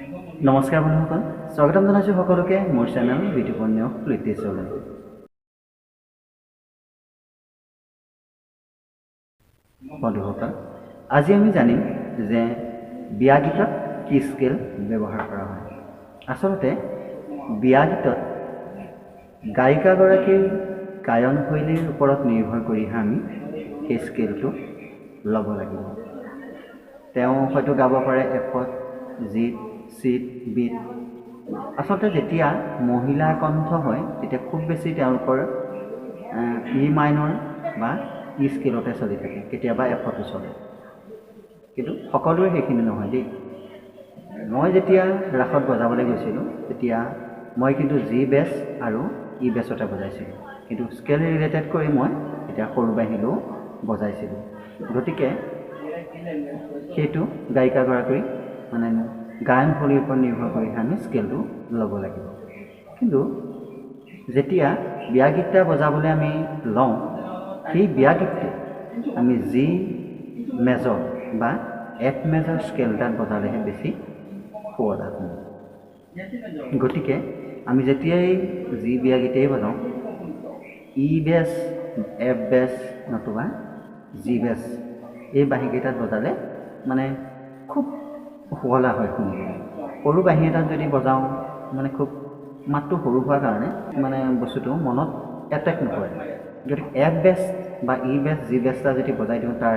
নমস্কাৰ বন্ধুসকল, স্বাগতম জনাইছোঁ সকলোকে মোৰ চেনেল বিতুপন নেওক ফ্লুটে চলে। বন্ধুসকল, আজি আমি জানিম যে বিয়া গীতত কি স্কেল ব্যৱহাৰ কৰা হয়। আচলতে বিয়া গীতত গায়িকাগৰাকীৰ গায়ন শৈলীৰ ওপৰত নিৰ্ভৰ কৰিহে আমি সেই স্কেলটো ল'ব লাগিব। তেওঁ হয়তো গাব পাৰে এফত, জিত, চিত, বিট। আচলতে যেতিয়া মহিলা কণ্ঠ হয় তেতিয়া খুব বেছি তেওঁলোকৰ ই মাইনৰ বা ই স্কেলতে চলি থাকে, কেতিয়াবা এফতো চলে। কিন্তু সকলোৰে সেইখিনি নহয় দেই। মই যেতিয়া ৰাসত বজাবলৈ গৈছিলোঁ তেতিয়া মই কিন্তু জি বেছ আৰু ই বেছতে বজাইছিলোঁ, কিন্তু স্কেল ৰিলেটেড কৰি মই এতিয়া সৰু বাঁহীলৈও বজাইছিলোঁ। গতিকে সেইটো গায়িকাগৰাকীৰ মানে গায়ন শৈলীৰ ওপৰত নিৰ্ভৰ কৰিহে আমি স্কেলটো ল'ব লাগিব। কিন্তু যেতিয়া বিয়া গীতটা বজাবলৈ আমি লওঁ, সেই বিয়া গীতটো আমি জি মেজৰ বা এফ মেজৰ স্কেলটাত বজালেহে বেছি শুৱলা হয়। গতিকে আমি যেতিয়াই জি বিয়া গীতেই বজাওঁ, ই বেছ, এফ বেছ নতুবা জি বেছ এই বাঁহীকেইটাত বজালে মানে খুব শুৱলা হয় শুনিবলৈ। সৰু বাঁহী এটাত যদি বজাওঁ মানে খুব মাতটো সৰু হোৱাৰ কাৰণে মানে বস্তুটো মনত এট্ৰেক্ট নকৰে। গতিকে এফ বেছ বা ই বেছ, জি বেছটা যদি বজাই দিওঁ, তাৰ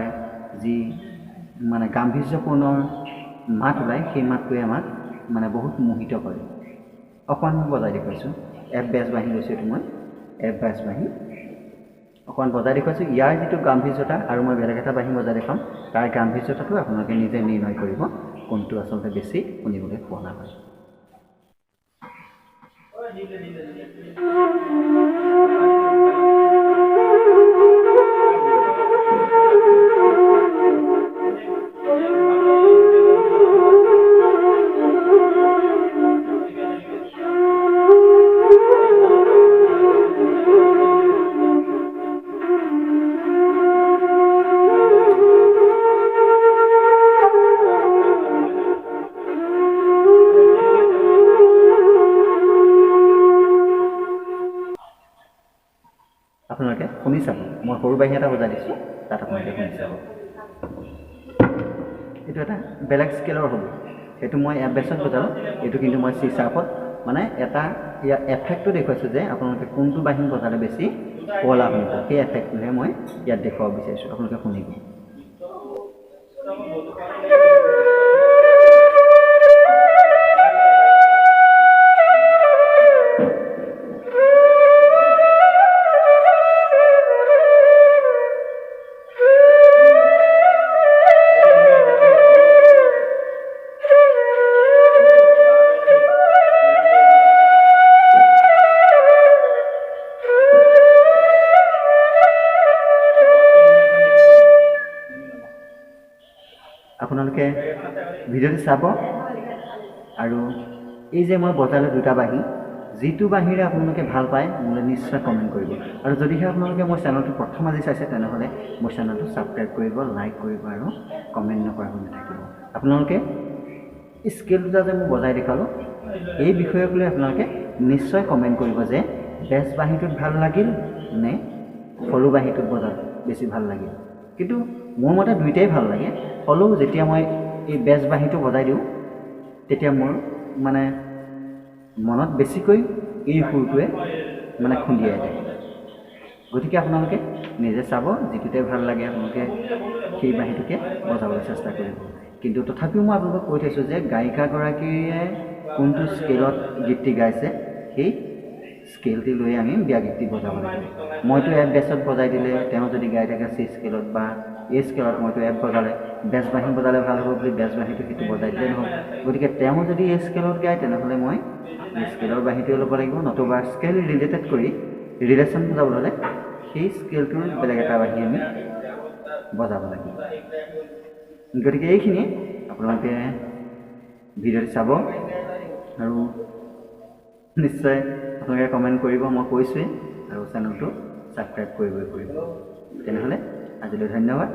যি মানে গাম্ভীৰ্যপূৰ্ণ মাত ওলায়, সেই মাতটোৱে আমাক মানে বহুত মোহিত কৰে। অকণমান বজাই দেখুৱাইছোঁ, এফ বেছ বাঁহী লৈছোঁ, এইটো মই এফ বেছ বাঁহী অকণমান বজাই দেখুৱাইছোঁ। ইয়াৰ যিটো গাম্ভীৰ্যতা আৰু মই বেলেগ এটা বাঁহী বজাই দেখাম, তাৰ গাম্ভীৰ্যতাটো আপোনালোকে নিজে নিৰ্ণয় কৰিব কোনটো আচলতে বেছি শুনিবলৈ শুৱলা হয়। আপোনালোকে শুনি চাব, মই সৰু বাঁহী এটা বজাই দিছোঁ, তাত আপোনালোকে শুনি চাব। এইটো এটা বেলেগ স্কেলৰ হ'ব, সেইটো মই এফ বেছত বজালোঁ, এইটো কিন্তু মই চি চাৰ্পত মানে এটা ইয়াৰ এফেক্টটো দেখুৱাইছোঁ যে আপোনালোকে কোনটো বাঁহী বজালে বেছি শুৱলা শুনিব, সেই এফেক্টটোহে মই ইয়াত দেখুৱাব বিচাৰিছোঁ। আপোনালোকে শুনিব। আপোনালোকে ভিডিঅ'টো চাব আৰু এই যে মই বজালোঁ দুটা বাঁহী, যিটো বাঁহীৰে আপোনালোকে ভাল পায় মোলৈ নিশ্চয় কমেণ্ট কৰিব। আৰু যদিহে আপোনালোকে মোৰ চেনেলটো প্ৰথম আজি চাইছে তেনেহ'লে মোৰ চেনেলটো ছাবস্ক্ৰাইব কৰিব, লাইক কৰিব আৰু কমেণ্ট নকৰাকৈ নাথাকিব। আপোনালোকে স্কেল দুটা যে মই বজাই দেখালোঁ, এই বিষয়ক লৈ আপোনালোকে নিশ্চয় কমেণ্ট কৰিব যে বেছ বাঁহীটোত ভাল লাগিল নে সৰু বাঁহীটোত বজাত বেছি ভাল লাগিল। কিন্তু মোৰ মতে দুইটাই ভাল লাগে, হ'লেও যেতিয়া মই এই বেছ বাঁহীটো বজাই দিওঁ তেতিয়া মোৰ মানে মনত বেছিকৈ এই সুৰটোৱে মানে খুন্দিয়াই যায়। গতিকে আপোনালোকে নিজে চাব, যিটোতে ভাল লাগে আপোনালোকে সেই বাঁহীটোকে বজাবলৈ চেষ্টা কৰিব। কিন্তু তথাপিও মই আপোনালোকক কৈ থৈছোঁ যে গায়িকাগৰাকীয়ে কোনটো স্কেলত গীতটি গাইছে সেই স্কেলটি লৈ আমি বিয়া গীতটি বজাব লাগিব। মইতো এফ বেছত বজাই দিলে তেওঁ যদি গাই থাকে চি স্কেলত বা এই স্কেলত, মইতো এফ বজালে বেছ বাঁহী বজালে ভাল হ'ব বুলি বেছ বাঁহীটো সেইটো বজাই দিলে নহ'ব। গতিকে তেওঁ যদি এই স্কেলত গায় তেনেহ'লে মই এই স্কেলৰ বাঁহীটোৱে ল'ব লাগিব, নতুবা স্কেল ৰিলেটেড কৰি ৰিলেশ্যন বজাবলৈ হ'লে সেই স্কেলটোৰ বেলেগ এটা বাঁহী আমি বজাব লাগিব। গতিকে এইখিনি আপোনালোকে ভিডিঅ'টো চাব আৰু নিশ্চয় আপোনালোকে কমেণ্ট কৰিব, মই কৈছোঁৱেই, আৰু চেনেলটো ছাবস্ক্ৰাইব কৰিবই কৰিব। তেনেহ'লে আজিলৈ ধন্যবাদ।